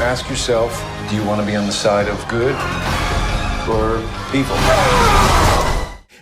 ask yourself, do you want to be on the side of good or evil?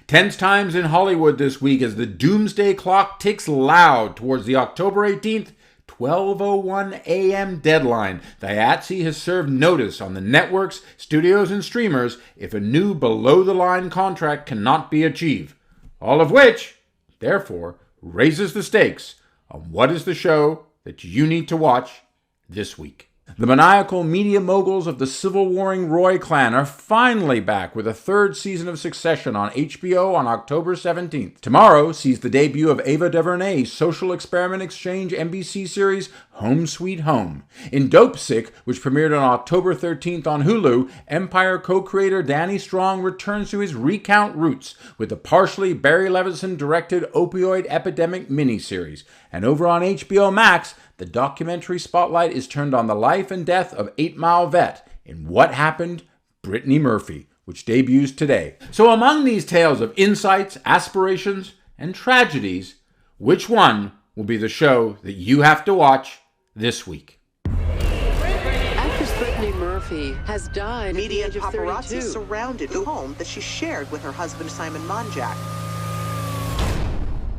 Tense times in Hollywood this week as the doomsday clock ticks loud towards the October 18th, 12:01 a.m. deadline. The IATSE has served notice on the networks, studios, and streamers if a new below-the-line contract cannot be achieved. All of which, therefore, raises the stakes on what is the show that you need to watch this week. The maniacal media moguls of the Civil Warring Roy clan are finally back with a third season of Succession on HBO on October 17th. Tomorrow sees the debut of Ava DuVernay's social experiment exchange NBC series Home Sweet Home. In Dopesick, which premiered on October 13th on Hulu, Empire co-creator Danny Strong returns to his recount roots with the partially Barry Levinson-directed opioid epidemic miniseries. And over on HBO Max, the documentary spotlight is turned on the life and death of 8 Mile vet in What Happened, Brittany Murphy, which debuts today. So among these tales of insights, aspirations, and tragedies, which one will be the show that you have to watch this week? Actress Brittany Murphy has died Media at the and age of paparazzi 32. surrounded the home that she shared with her husband, Simon Monjack.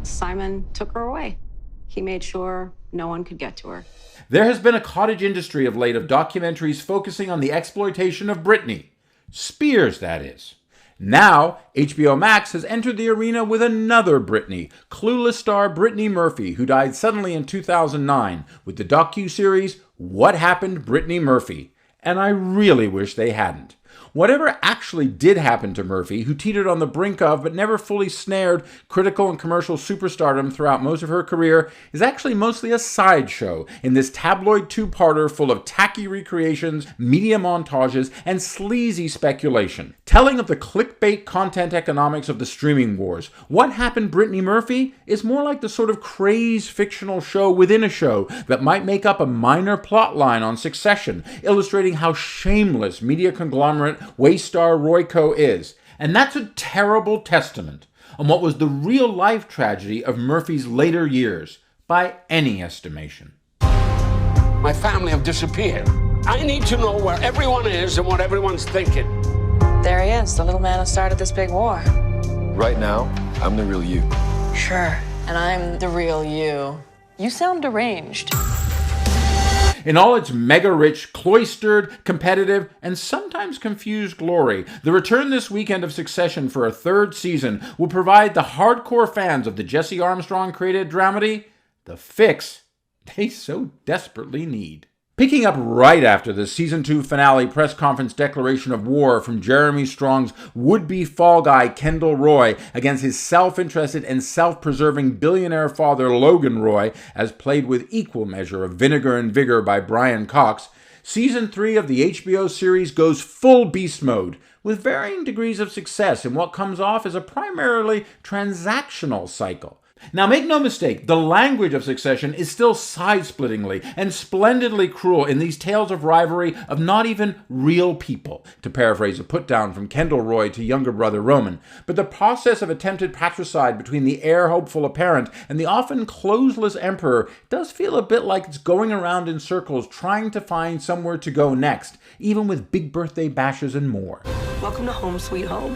Simon took her away. He made sure no one could get to her. There has been a cottage industry of late of documentaries focusing on the exploitation of Britney. Spears, that is. Now, HBO Max has entered the arena with another Britney, clueless star Brittany Murphy, who died suddenly in 2009, with the docuseries What Happened, Brittany Murphy. And I really wish they hadn't. Whatever actually did happen to Murphy, who teetered on the brink of but never fully snared critical and commercial superstardom throughout most of her career, is actually mostly a sideshow in this tabloid two-parter full of tacky recreations, media montages, and sleazy speculation. Telling of the clickbait content economics of the streaming wars, What Happened, Brittany Murphy is more like the sort of crazed fictional show within a show that might make up a minor plot line on Succession, illustrating how shameless media conglomerate Waystar Royco is. And that's a terrible testament on what was the real-life tragedy of Murphy's later years, by any estimation. My family have disappeared. I need to know where everyone is and what everyone's thinking. There he is, the little man who started this big war. Right now, I'm the real you. Sure, and I'm the real you. You sound deranged. In all its mega-rich, cloistered, competitive, and sometimes confused glory, the return this weekend of Succession for a third season will provide the hardcore fans of the Jesse Armstrong-created dramedy the fix they so desperately need. Picking up right after the Season 2 finale press conference declaration of war from Jeremy Strong's would-be fall guy Kendall Roy against his self-interested and self-preserving billionaire father Logan Roy, as played with equal measure of vinegar and vigor by Brian Cox, Season 3 of the HBO series goes full beast mode, with varying degrees of success in what comes off as a primarily transactional cycle. Now, make no mistake, the language of Succession is still side-splittingly and splendidly cruel in these tales of rivalry of not even real people, to paraphrase a put-down from Kendall Roy to younger brother Roman. But the process of attempted patricide between the heir-hopeful apparent and the often closeless emperor does feel a bit like it's going around in circles trying to find somewhere to go next, even with big birthday bashes and more. Welcome to Home Sweet Home.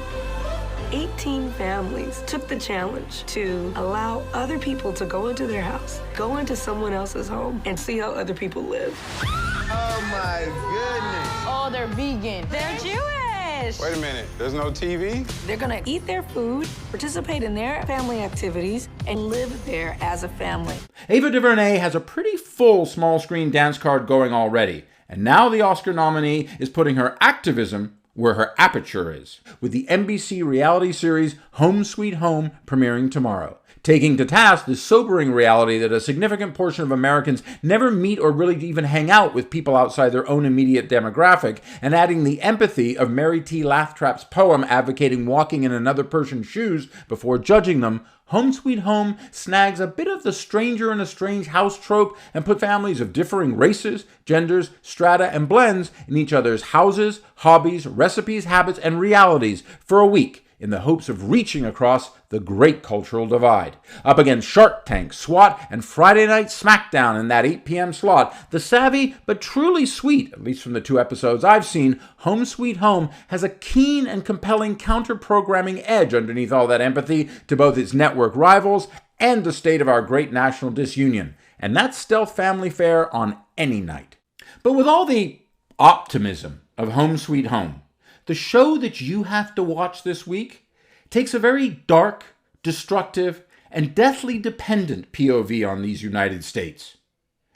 18 families took the challenge to allow other people to go into their house, go into someone else's home, and see how other people live. Oh my goodness. Oh, they're vegan. They're Jewish. Wait a minute, there's no TV? They're gonna eat their food, participate in their family activities, and live there as a family. Ava DuVernay has a pretty full small screen dance card going already, and now the Oscar nominee is putting her activism where her aperture is, with the NBC reality series Home Sweet Home premiering tomorrow, taking to task the sobering reality that a significant portion of Americans never meet or really even hang out with people outside their own immediate demographic, and adding the empathy of Mary T. Lathrap's poem advocating walking in another person's shoes before judging them. Home Sweet Home snags a bit of the stranger in a strange house trope and put families of differing races, genders, strata, and blends in each other's houses, hobbies, recipes, habits, and realities for a week in the hopes of reaching across the great cultural divide. Up against Shark Tank, SWAT, and Friday Night SmackDown in that 8 p.m. slot, the savvy but truly sweet, at least from the 2 episodes I've seen, Home Sweet Home has a keen and compelling counter-programming edge underneath all that empathy to both its network rivals and the state of our great national disunion. And that's stealth family fare on any night. But with all the optimism of Home Sweet Home, the show that you have to watch this week takes a very dark, destructive, and deathly dependent POV on these United States.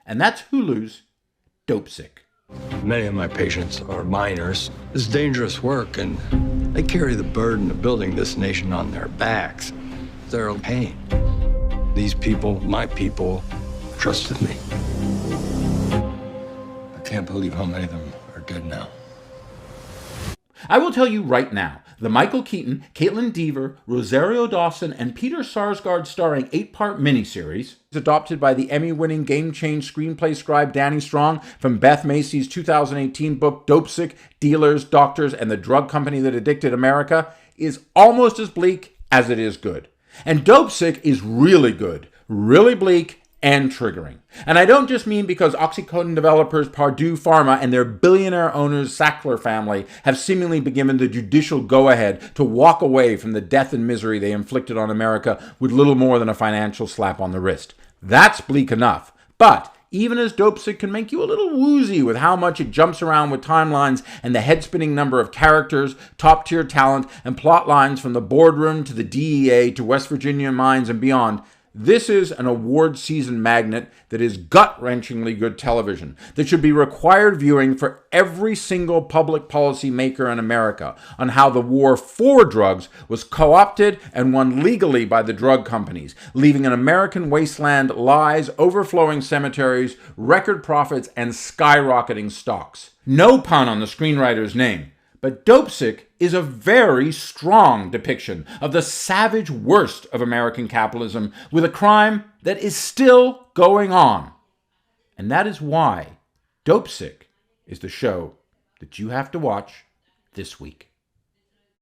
And that's Hulu's Dopesick. Many of my patients are minors. It's dangerous work, and they carry the burden of building this nation on their backs. They're in pain. These people, my people, trusted me. I can't believe how many of them are dead now. I will tell you right now, the Michael Keaton, Caitlin Dever, Rosario Dawson, and Peter Sarsgaard starring 8-part miniseries, adopted by the Emmy-winning Game Change screenplay scribe Danny Strong from Beth Macy's 2018 book Dopesick, Dealers, Doctors, and the Drug Company That Addicted America, is almost as bleak as it is good. And Dopesick is really good, really bleak, and triggering. And I don't just mean because oxycodone developers Purdue Pharma and their billionaire owners Sackler family have seemingly been given the judicial go-ahead to walk away from the death and misery they inflicted on America with little more than a financial slap on the wrist. That's bleak enough. But even as Dopesick can make you a little woozy with how much it jumps around with timelines and the head-spinning number of characters, top-tier talent, and plot lines from the boardroom to the DEA to West Virginia mines and beyond, this is an award season magnet that is gut-wrenchingly good television that should be required viewing for every single public policy maker in America on how the war for drugs was co-opted and won legally by the drug companies, leaving an American wasteland lies, overflowing cemeteries, record profits, and skyrocketing stocks. No pun on the screenwriter's name. But Dopesick is a very strong depiction of the savage worst of American capitalism with a crime that is still going on. And that is why Dopesick is the show that you have to watch this week.